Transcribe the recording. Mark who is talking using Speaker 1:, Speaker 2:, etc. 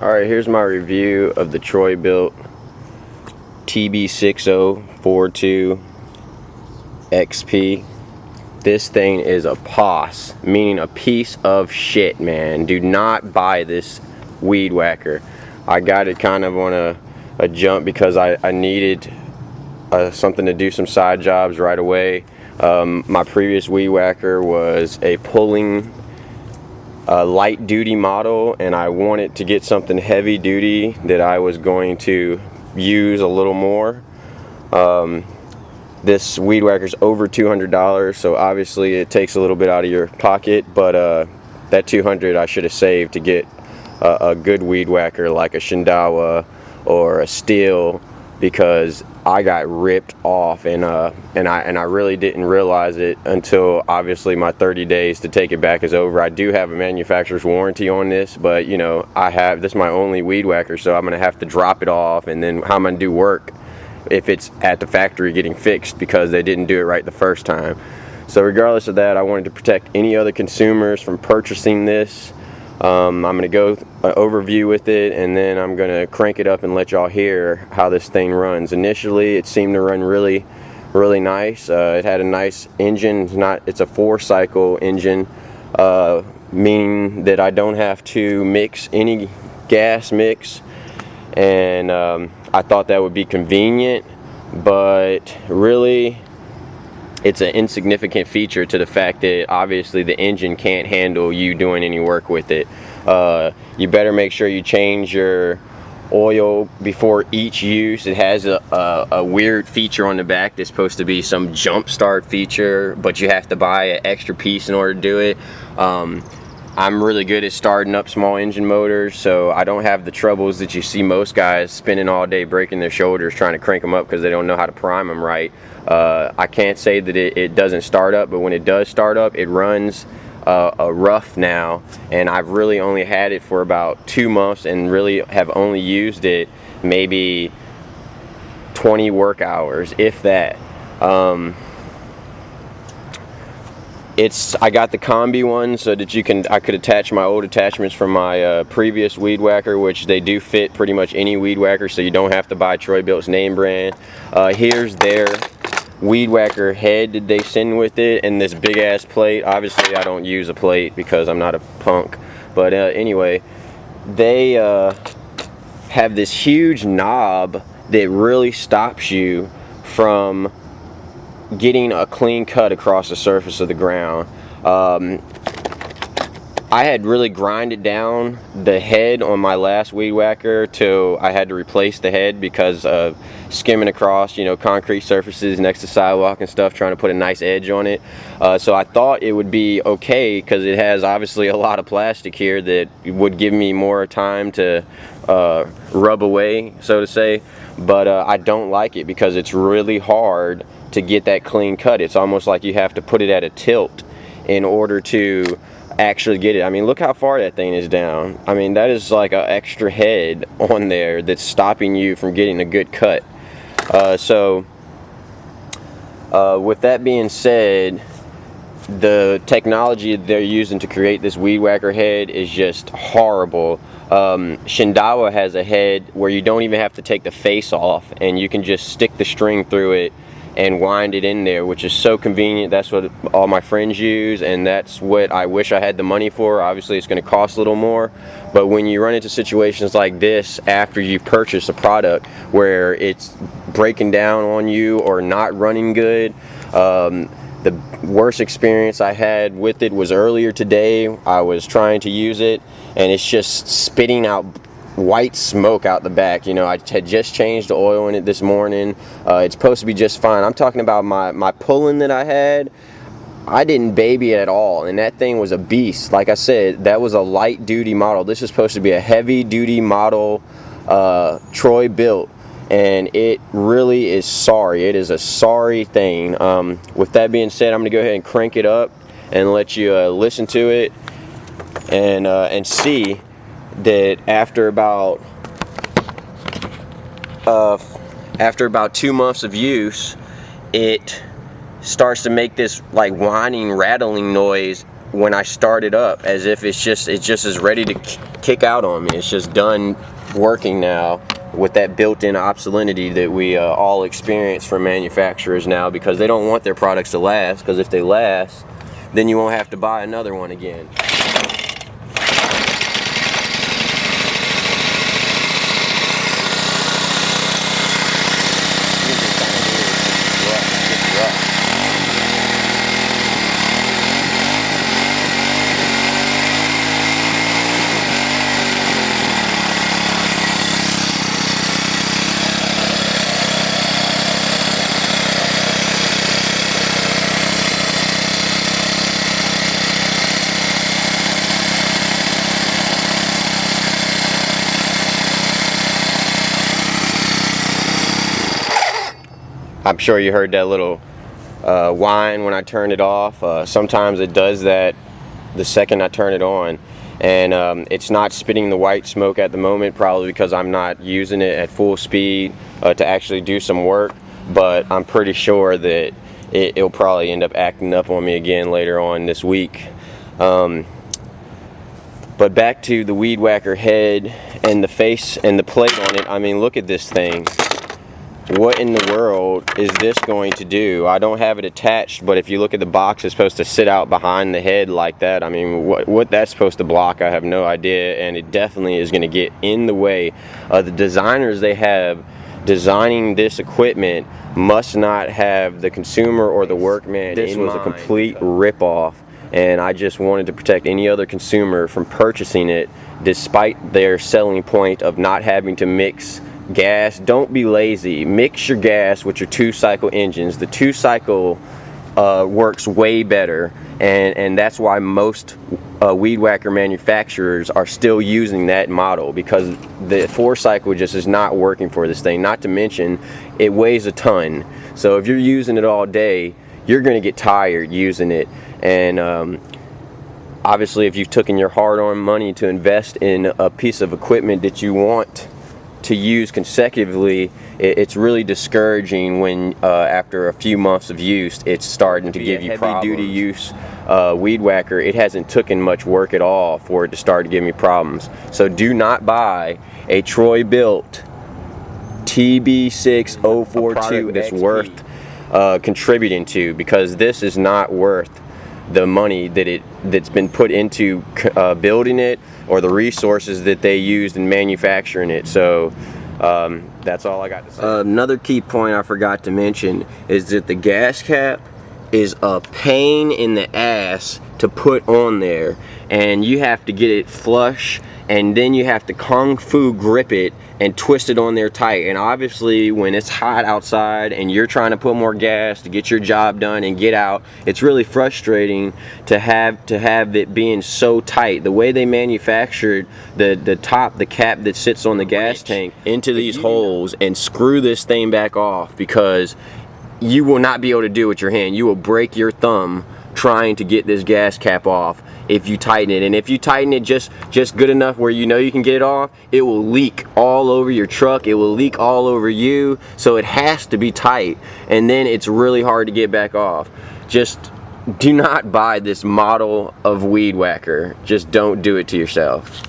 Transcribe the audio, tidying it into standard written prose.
Speaker 1: Alright, here's my review of the Troy-Bilt TB6042 XP. This thing is a POS, meaning a piece of shit, man. Do not buy this weed whacker. I got it kind of on a jump because I needed something to do some side jobs right away. My previous weed whacker was a pulling light duty model, and I wanted to get something heavy duty that I was going to use a little more. This weed whacker's over $200, so obviously it takes a little bit out of your pocket, but that $200 I should have saved to get a good weed whacker like a Shindaiwa or a Stihl, because I got ripped off, and I really didn't realize it until obviously my 30 days to take it back is over. I do have a manufacturer's warranty on this, but you know, this is my only weed whacker, so I'm gonna have to drop it off, and then how I'm gonna do work if it's at the factory getting fixed because they didn't do it right the first time. So regardless of that, I wanted to protect any other consumers from purchasing this. I'm going to go overview with it, and then I'm going to crank it up and let y'all hear how this thing runs. Initially, it seemed to run really nice. It had a nice engine. It's a 4-cycle engine, meaning that I don't have to mix any gas mix, and I thought that would be convenient, but really it's an insignificant feature to the fact that obviously the engine can't handle you doing any work with it. You better make sure you change your oil before each use. It has a weird feature on the back that's supposed to be some jump start feature, but you have to buy an extra piece in order to do it. I'm really good at starting up small engine motors, so I don't have the troubles that you see most guys spending all day breaking their shoulders trying to crank them up because they don't know how to prime them right. I can't say that it doesn't start up, but when it does start up, it runs rough now, and I've really only had it for about 2 months and really have only used it maybe 20 work hours, if that. I got the combi one so that I could attach my old attachments from my previous weed whacker, which they do fit pretty much any weed whacker, so you don't have to buy Troy-Bilt's name brand. Here's their weed whacker head that they send with it, and this big ass plate. Obviously I don't use a plate because I'm not a punk, but anyway, they have this huge knob that really stops you from getting a clean cut across the surface of the ground. I had really grinded down the head on my last weed whacker till I had to replace the head because of skimming across, you know, concrete surfaces next to sidewalk and stuff, trying to put a nice edge on it. So I thought it would be okay because it has obviously a lot of plastic here that would give me more time to rub away, so to say. But I don't like it because it's really hard to get that clean cut. It's almost like you have to put it at a tilt in order to actually get it. I mean, look how far that thing is down. I mean, that is like an extra head on there that's stopping you from getting a good cut. With that being said, the technology they're using to create this weed whacker head is just horrible. Shindaiwa has a head where you don't even have to take the face off, and you can just stick the string through it and wind it in there, which is so convenient. That's what all my friends use, and that's what I wish I had the money for. Obviously it's going to cost a little more, but when you run into situations like this after you purchase a product where it's breaking down on you or not running good, the worst experience I had with it was earlier today. I was trying to use it, and it's just spitting out white smoke out the back. You know, I had just changed the oil in it this morning. It's supposed to be just fine. I'm talking about my pulling that I had. I didn't baby it at all, and that thing was a beast. Like I said, that was a light duty model. This is supposed to be a heavy duty model, Troy-Bilt, and it really is sorry. It is a sorry thing. With that being said, I'm gonna go ahead and crank it up and let you listen to it and see that after about 2 months of use, it starts to make this like whining, rattling noise when I start it up, as if it's just as ready to kick out on me. It's just done working now, with that built-in obsolescence that we all experience from manufacturers now, because they don't want their products to last, because if they last, then you won't have to buy another one again. I'm sure you heard that little whine when I turned it off. Sometimes it does that the second I turn it on, and it's not spitting the white smoke at the moment, probably because I'm not using it at full speed to actually do some work, but I'm pretty sure that it'll probably end up acting up on me again later on this week. But back to the Weed Whacker head and the face and the plate on it. I mean, look at this thing. What in the world is this going to do? I don't have it attached, but if you look at the box, it's supposed to sit out behind the head like that. I mean, what that's supposed to block, I have no idea, and it definitely is going to get in the way. The designers they have designing this equipment must not have the consumer or the workman in mind. This was a complete rip-off, and I just wanted to protect any other consumer from purchasing it, despite their selling point of not having to mix gas. Don't be lazy. Mix your gas with your 2-cycle engines. The 2-cycle works way better, and that's why most Weed Whacker manufacturers are still using that model, because the 4-cycle just is not working for this thing. Not to mention, it weighs a ton. So if you're using it all day, you're going to get tired using it. And obviously, if you've taken your hard-earned money to invest in a piece of equipment that you want to use consecutively, it's really discouraging when after a few months of use it's starting to give you problems. Heavy duty use Weed Whacker, it hasn't taken much work at all for it to start to give me problems. So do not buy a Troy built TB6042 that's worth contributing to, because this is not worth the money that's been put into building it, or the resources that they used in manufacturing it. So that's all I got to say. Another key point I forgot to mention is that the gas cap is a pain in the ass to put on there, and you have to get it flush, and then you have to kung fu grip it and twist it on there tight. And obviously when it's hot outside and you're trying to put more gas to get your job done and get out, it's really frustrating to have it being so tight. The way they manufactured the cap that sits on the gas tank into these holes and screw this thing back off, because you will not be able to do it with your hand. You will break your thumb trying to get this gas cap off if you tighten it. And if you tighten it just good enough where you know you can get it off, it will leak all over your truck, it will leak all over you. So it has to be tight, and then it's really hard to get back off. Just do not buy this model of Weed Whacker. Just don't do it to yourself.